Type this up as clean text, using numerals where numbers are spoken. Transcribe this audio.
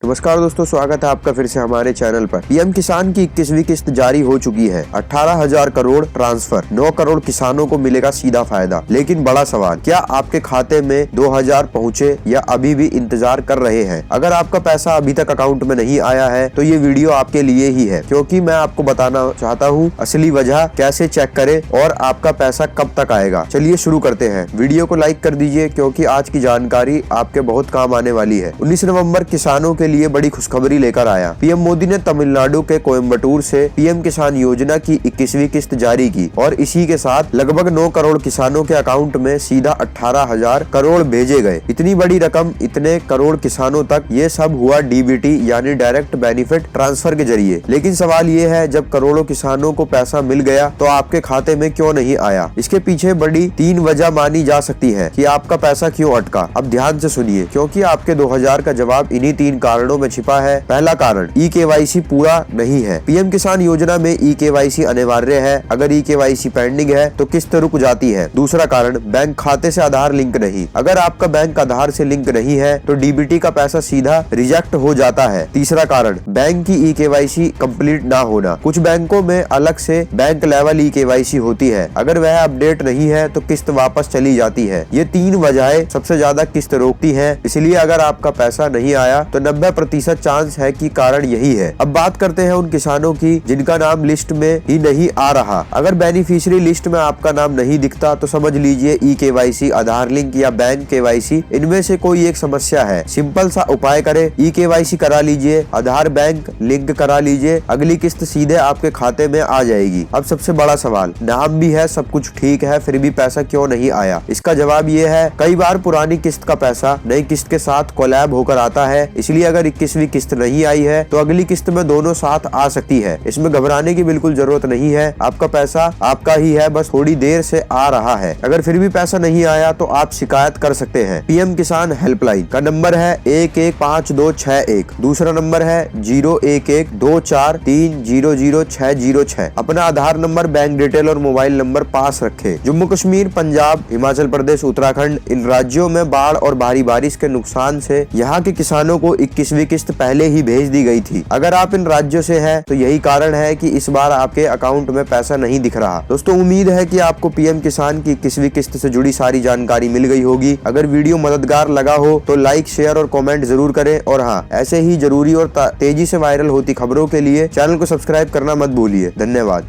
नमस्कार दोस्तों, स्वागत है आपका फिर से हमारे चैनल पर। पीएम किसान की 21वीं किस्त जारी हो चुकी है। 18,000 करोड़ ट्रांसफर, 9 करोड़ किसानों को मिलेगा सीधा फायदा। लेकिन बड़ा सवाल, क्या आपके खाते में 2,000 पहुँचे या अभी भी इंतजार कर रहे हैं? अगर आपका पैसा अभी तक अकाउंट में नहीं आया है तो ये वीडियो आपके लिए ही है, क्योंकि मैं आपको बताना चाहता हूँ असली वजह कैसे चेक करें और आपका पैसा कब तक आएगा। चलिए शुरू करते हैं। वीडियो को लाइक कर दीजिए क्योंकि आज की जानकारी आपके बहुत काम आने वाली है। 19 नवंबर किसानों के लिए बड़ी खुशखबरी लेकर आया। पीएम मोदी ने तमिलनाडु के कोयम्बटूर से पीएम किसान योजना की 21वीं किस्त जारी की और इसी के साथ लगभग 9 करोड़ किसानों के अकाउंट में सीधा 18,000 करोड़ भेजे गए। इतनी बड़ी रकम इतने करोड़ किसानों तक, ये सब हुआ डीबीटी यानी डायरेक्ट बेनिफिट ट्रांसफर के जरिए। लेकिन सवाल ये है, जब करोड़ों किसानों को पैसा मिल गया तो आपके खाते में क्यों नहीं आया? इसके पीछे बड़ी 3 वजह मानी जा सकती है कि आपका पैसा क्यों अटका। अब ध्यान से सुनिए, क्योंकि आपके 2,000 का जवाब इन्हीं 3 कारणों में छिपा है। पहला कारण, ई-केवाईसी पूरा नहीं है। पीएम किसान योजना में ई-केवाईसी अनिवार्य है। अगर ई-केवाईसी पेंडिंग है तो किस्त रुक जाती है। दूसरा कारण, बैंक खाते से आधार लिंक नहीं। अगर आपका बैंक आधार से लिंक नहीं है तो डीबीटी का पैसा सीधा रिजेक्ट हो जाता है। तीसरा कारण, बैंक की ई-केवाईसी कंप्लीट ना होना। कुछ बैंकों में अलग से बैंक लेवल ई-केवाईसी होती है। अगर वह अपडेट नहीं है तो किस्त वापस चली जाती है। ये 3 वजहें सबसे ज्यादा किस्त रोकती हैं। इसलिए अगर आपका पैसा नहीं आया तो 90% चांस है कि कारण यही है। अब बात करते हैं उन किसानों की जिनका नाम लिस्ट में ही नहीं आ रहा। अगर बेनिफिशियरी लिस्ट में आपका नाम नहीं दिखता तो समझ लीजिए ई-केवाईसी, आधार लिंक या बैंक केवाईसी, इनमें से कोई एक समस्या है। सिंपल सा उपाय करें, ई-केवाईसी करा लीजिए, आधार बैंक लिंक करा लीजिए, अगली किस्त सीधे आपके खाते में आ जाएगी। अब सबसे बड़ा सवाल, नाम भी है, सब कुछ ठीक है, फिर भी पैसा क्यों नहीं आया? इसका जवाब ये है, कई बार पुरानी किस्त का पैसा नई किस्त के साथ कोलैब होकर आता है। इसलिए अगर 21वीं किस्त नहीं आई है तो अगली किस्त में दोनों साथ आ सकती है। इसमें घबराने की बिल्कुल जरूरत नहीं है। आपका पैसा आपका ही है, बस थोड़ी देर से आ रहा है। अगर फिर भी पैसा नहीं आया तो आप शिकायत कर सकते हैं। पीएम किसान हेल्पलाइन का नंबर है 115261। दूसरा नंबर है 01124300606। अपना आधार नंबर, बैंक डिटेल और मोबाइल नंबर पास रखें। जम्मू कश्मीर, पंजाब, हिमाचल प्रदेश, उत्तराखंड, इन राज्यों में बाढ़ और भारी बारिश के नुकसान से यहाँ के किसानों को 21वीं किस्त पहले ही भेज दी गई थी। अगर आप इन राज्यों से हैं तो यही कारण है कि इस बार आपके अकाउंट में पैसा नहीं दिख रहा। दोस्तों, उम्मीद है कि आपको पीएम किसान की 21वीं किस्त से जुड़ी सारी जानकारी मिल गई होगी। अगर वीडियो मददगार लगा हो तो लाइक, शेयर और कमेंट जरूर करें। और हाँ, ऐसे ही जरूरी और तेजी से वायरल होती खबरों के लिए चैनल को सब्सक्राइब करना मत भूलिए। धन्यवाद।